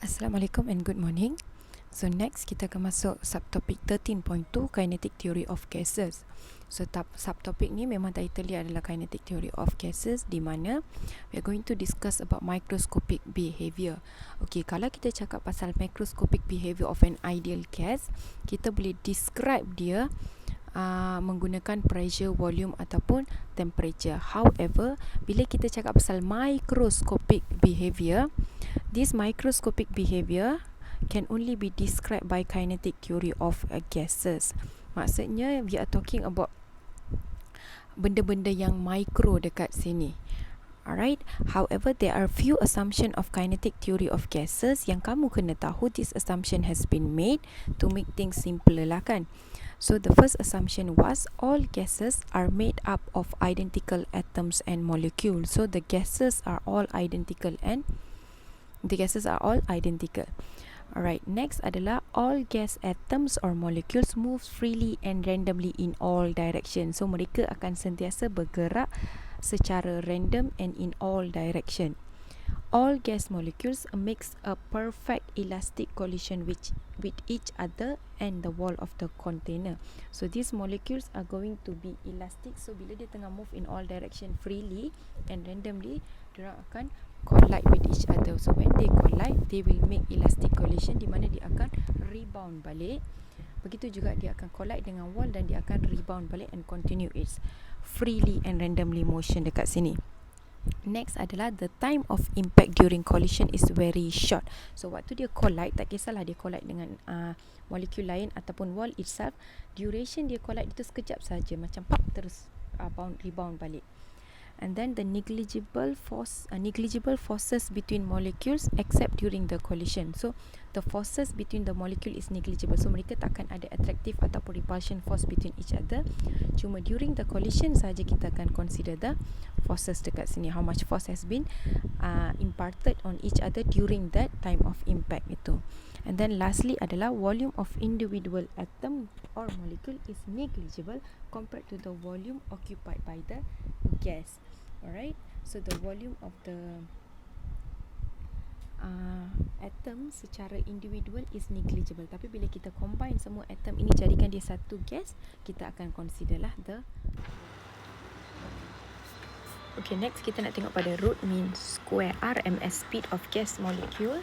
Assalamualaikum and good morning. So next kita akan masuk subtopic 13.2 Kinetic Theory of Gases. So subtopic ni memang title dia adalah Kinetic Theory of Gases, di mana we are going to discuss about microscopic behavior. Okay, kalau kita cakap pasal microscopic behavior of an ideal gas, kita boleh describe dia menggunakan pressure, volume ataupun temperature. However, bila kita cakap pasal microscopic behavior, this microscopic behavior can only be described by kinetic theory of gases. Maksudnya we are talking about benda-benda yang micro dekat sini. Alright. However, there are few assumption of kinetic theory of gases yang kamu kena tahu. This assumption has been made to make things simpler lah kan. So the first assumption was all gases are made up of identical atoms and molecules. So the gases are all identical. Alright, next adalah all gas atoms or molecules move freely and randomly in all directions. So mereka akan sentiasa bergerak secara random and in all direction. All gas molecules makes a perfect elastic collision with each other and the wall of the container. So these molecules are going to be elastic. So bila dia tengah move in all direction freely and randomly, diorang akan collide with each other. So when they collide, they will make elastic collision, di mana dia akan rebound balik. Begitu juga dia akan collide dengan wall dan dia akan rebound balik and continue its freely and randomly motion dekat sini. Next adalah the time of impact during collision is very short. So waktu dia collide, tak kisahlah dia collide dengan molekul lain ataupun wall itself, duration dia collide itu sekejap saja, macam pop terus rebound balik. And then the negligible forces between molecules except during the collision. So the forces between the molecule is negligible. So mereka takkan ada attractive ataupun repulsion force between each other. Cuma during the collision saja kita akan consider the forces dekat sini, how much force has been imparted on each other during that time of impact itu. And then lastly adalah volume of individual atom or molecule is negligible compared to the volume occupied by the gas. Alright, so the volume of the atom secara individual is negligible. Tapi bila kita combine semua atom ini jadikan dia satu gas, kita akan consider lah the. Okay, next kita nak tengok pada root mean square RMS speed of gas molecule.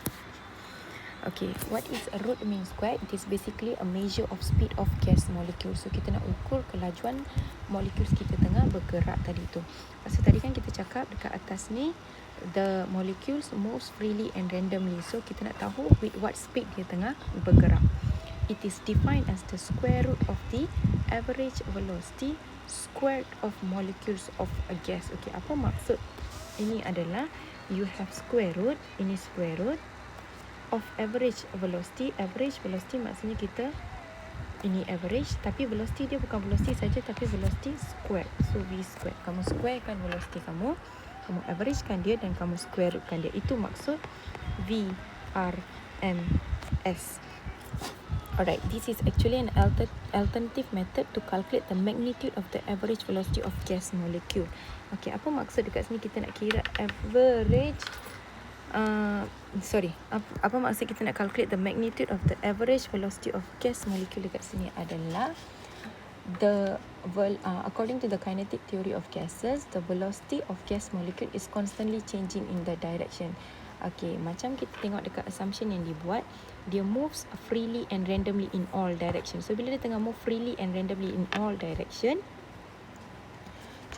Okay, what is a root mean square? It is basically a measure of speed of gas molecule. So kita nak ukur kelajuan molekul kita tengah bergerak tadi tu. So tadi kan kita cakap dekat atas ni, the molecules moves freely and randomly. So kita nak tahu with what speed dia tengah bergerak. It is defined as the square root of the average velocity squared of molecules of a gas. Okay, apa maksud ini adalah you have square root, ini square root of average velocity. Average velocity maksudnya kita ini average, tapi velocity dia bukan velocity saja, tapi velocity squared. So v squared, kamu squarekan velocity kamu average kan dia dan kamu square rootkan dia. Itu maksud VRMS. Alright, this is actually an alternative method to calculate the magnitude of the average velocity of gas molecule. Okay, apa maksud dekat sini kita nak kira average apa maksud kita nak calculate the magnitude of the average velocity of gas molecule dekat sini adalah according to the kinetic theory of gases, the velocity of gas molecule is constantly changing in the direction. Okay, macam kita tengok dekat assumption yang dibuat, dia moves freely and randomly in all direction. So bila dia tengah move freely and randomly in all direction,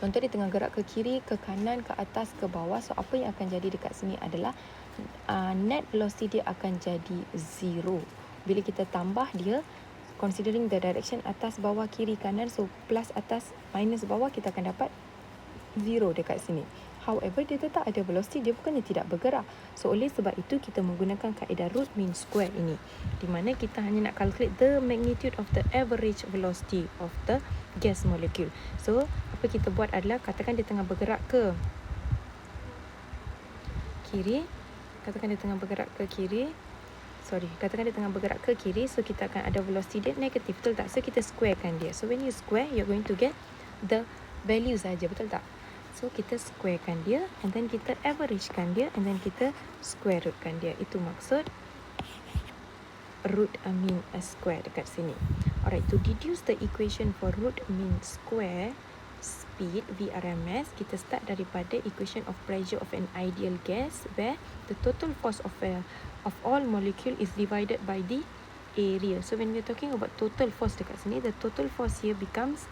contoh dia tengah gerak ke kiri, ke kanan, ke atas, ke bawah. So apa yang akan jadi dekat sini adalah net velocity dia akan jadi zero. Bila kita tambah dia, considering the direction atas, bawah, kiri, kanan, so plus atas, minus bawah, kita akan dapat zero dekat sini. However, dia tetap ada velocity, dia bukannya tidak bergerak. So oleh sebab itu kita menggunakan kaedah root mean square ini, di mana kita hanya nak calculate the magnitude of the average velocity of the gas molecule. So apa kita buat adalah, katakan dia tengah bergerak ke kiri, katakan dia tengah bergerak ke kiri, so kita akan ada velocity dia negatif, betul tak? So kita squarekan dia. So when you square, you're going to get the value saja, betul tak? So kita squarekan dia, and then kita averagekan dia, and then kita square rootkan dia. Itu maksud root mean square dekat sini. Alright, to deduce the equation for root mean square speed VRMS, kita start daripada equation of pressure of an ideal gas where the total force of all molecule is divided by the area. So when we're talking about total force dekat sini, the total force here becomes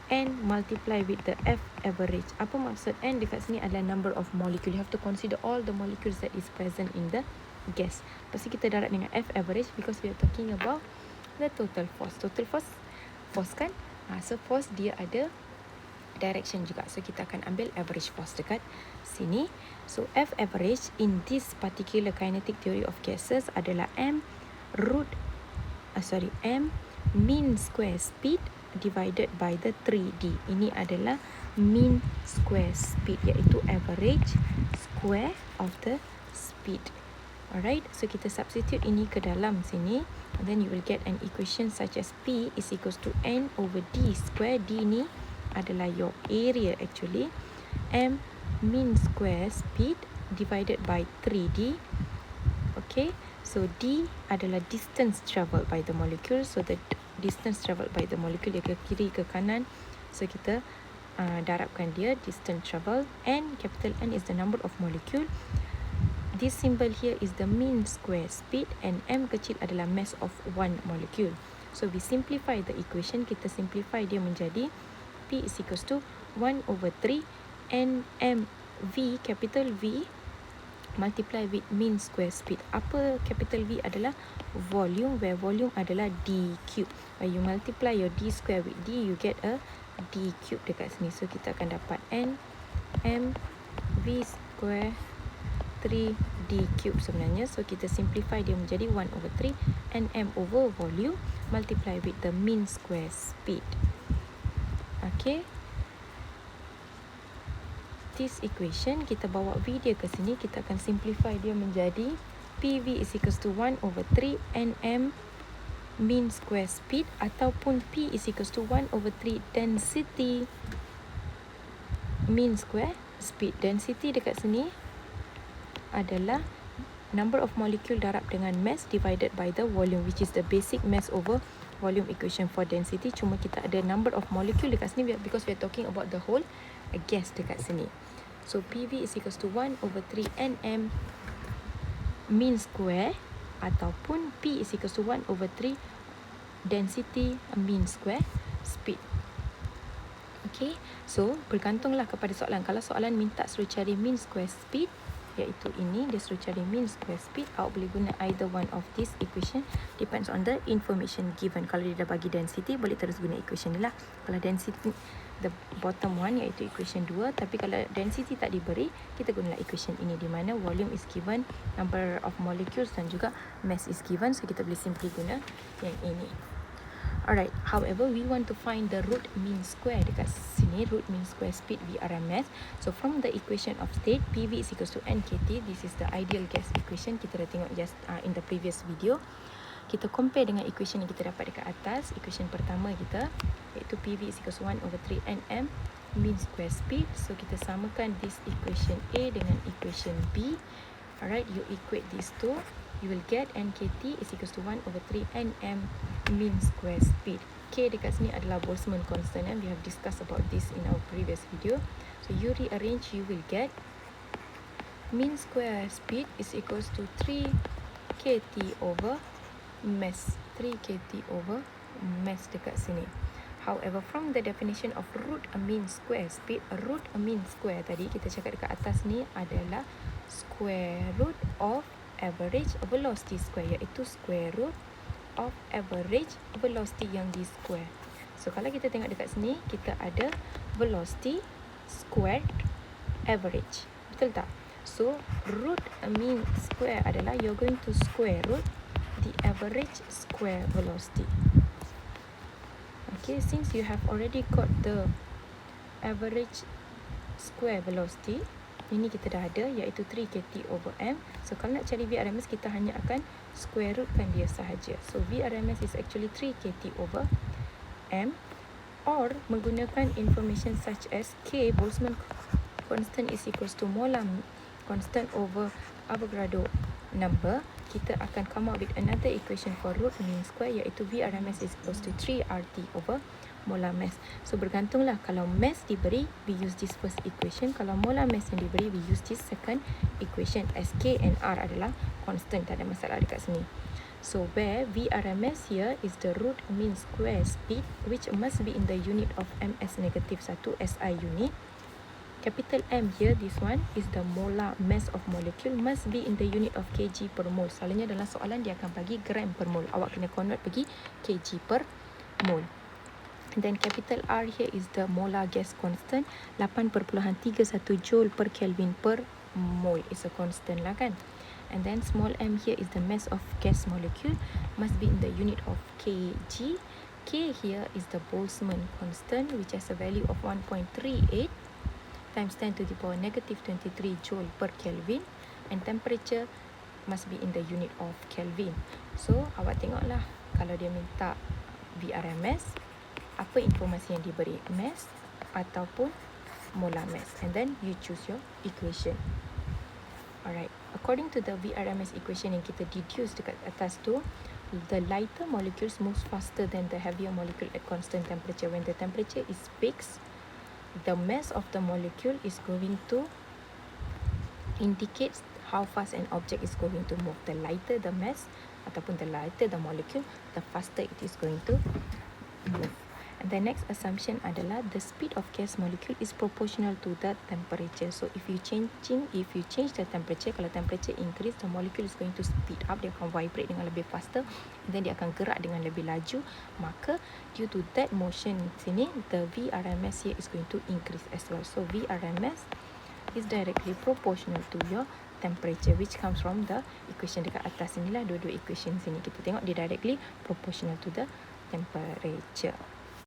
N multiply with the F average. Apa maksud N dekat sini adalah number of molecule. You have to consider all the molecules that is present in the gas. Pasti kita darab dengan F average because we are talking about the total force. Total force kan? So force dia ada direction juga. So kita akan ambil average force dekat sini. So F average in this particular kinetic theory of gases adalah M mean square speed divided by the 3D. Ini adalah mean square speed, iaitu average square of the speed. Alright, so kita substitute ini ke dalam sini, and then you will get an equation such as P is equals to N over D square. D ni adalah your area actually. M mean square speed divided by 3D. Okay, so D adalah distance travelled by the molecule. So the distance travelled by the molecule dia ke kiri ke kanan. So kita darabkan dia distance travelled. N, capital N is the number of molecule. This symbol here is the mean square speed, and M kecil adalah mass of one molecule. So we simplify the equation. Kita simplify dia menjadi P is equals to 1 over 3 NM V, capital V, multiply with mean square speed. Apa capital V adalah volume, where volume adalah D cube. When you multiply your D square with D, you get a D cube dekat sini. So kita akan dapat N M V square 3D cube sebenarnya. So kita simplify dia menjadi 1 over 3 NM over volume multiply with the mean square speed. Okay, this equation kita bawa V dia ke sini, kita akan simplify dia menjadi PV is equals to 1 over 3 NM mean square speed, ataupun P is equals to 1 over 3 density mean square speed. Density dekat sini adalah number of molecule darab dengan mass divided by the volume, which is the basic mass over volume equation for density. Cuma kita ada number of molecule dekat sini because we are talking about the whole gas dekat sini. So PV is equals to 1 over 3 NM mean square, ataupun P is equals to 1 over 3 density mean square speed. Okay, so bergantunglah kepada soalan. Kalau soalan minta suruh cari mean square speed, iaitu ini, dia suruh cari mean square speed, awak boleh guna either one of this equation, depends on the information given. Kalau dia dah bagi density, boleh terus guna equation ni lah. Kalau density, the bottom one, iaitu equation 2. Tapi kalau density tak diberi, kita gunalah equation ini, di mana volume is given, number of molecules dan juga mass is given. So kita boleh simply guna yang ini. Alright, however, we want to find the root mean square dekat sini, root mean square speed VRMS. So from the equation of state, PV is equals to NKT. This is the ideal gas equation. Kita dah tengok just in the previous video. Kita compare dengan equation yang kita dapat dekat atas. Equation pertama kita, iaitu PV is equals to 1 over 3 NM mean square speed. So kita samakan this equation A dengan equation B. Alright, you equate these two, you will get NKT is equals to 1 over 3 NM mean square speed. K dekat sini adalah Boltzmann constant, and we have discussed about this in our previous video. So you rearrange, you will get mean square speed is equals to 3 kT over mass. 3 kT over mass dekat sini. However, from the definition of root mean square speed, root mean square tadi kita cakap dekat atas ni adalah square root of average velocity square, iaitu square root of average velocity yang di square. So kalau kita tengok dekat sini, kita ada velocity squared average, betul tak? So root mean square adalah you're going to square root the average square velocity. Okay, since you have already got the average square velocity, ini kita dah ada, iaitu 3 kT over m. So kalau nak cari VRMS, kita hanya akan square rootkan dia sahaja. So VRMS is actually 3 kT over m, or menggunakan information such as K, Boltzmann constant is equals to molar constant over Avogadro number, kita akan come up with another equation for root mean square, iaitu VRMS is equals to 3RT over molar mass. So bergantunglah, kalau mass diberi, we use this first equation. Kalau molar mass yang diberi, we use this second equation, as K and R adalah constant, tak ada masalah dekat sini. So where VRMS here is the root mean square speed, which must be in the unit of ms negative 1 SI unit. Capital M here, this one is the molar mass of molecule, must be in the unit of kg per mole. Selalunya dalam soalan dia akan bagi gram per mole. Awak kena convert pergi kg per mole. And then capital R here is the molar gas constant, 8.31 joule per Kelvin per mole. Is a constant lah kan. And then small m here is the mass of gas molecule, must be in the unit of kg. K here is the Boltzmann constant, which has a value of 1.38 times 10 to the power negative 23 joule per Kelvin, and temperature must be in the unit of Kelvin. So awak tengoklah, kalau dia minta VRMS, apa informasi yang diberi, mass ataupun molar mass, and then you choose your equation. Alright, according to the VRMS equation yang kita deduce dekat atas tu, the lighter molecules moves faster than the heavier molecule at constant temperature. When the temperature is fixed, the mass of the molecule is going to indicate how fast an object is going to move. The lighter the mass ataupun the lighter the molecule, the faster it is going to move. And the next assumption adalah the speed of gas molecule is proportional to the temperature. So if you change the temperature, kalau temperature increase, the molecule is going to speed up, dia akan vibrate dengan lebih faster, and then dia akan gerak dengan lebih laju. Maka due to that motion sini, the VRMS here is going to increase as well. So VRMS is directly proportional to your temperature, which comes from the equation dekat atas inilah. Dua-dua equation sini kita tengok dia directly proportional to the temperature.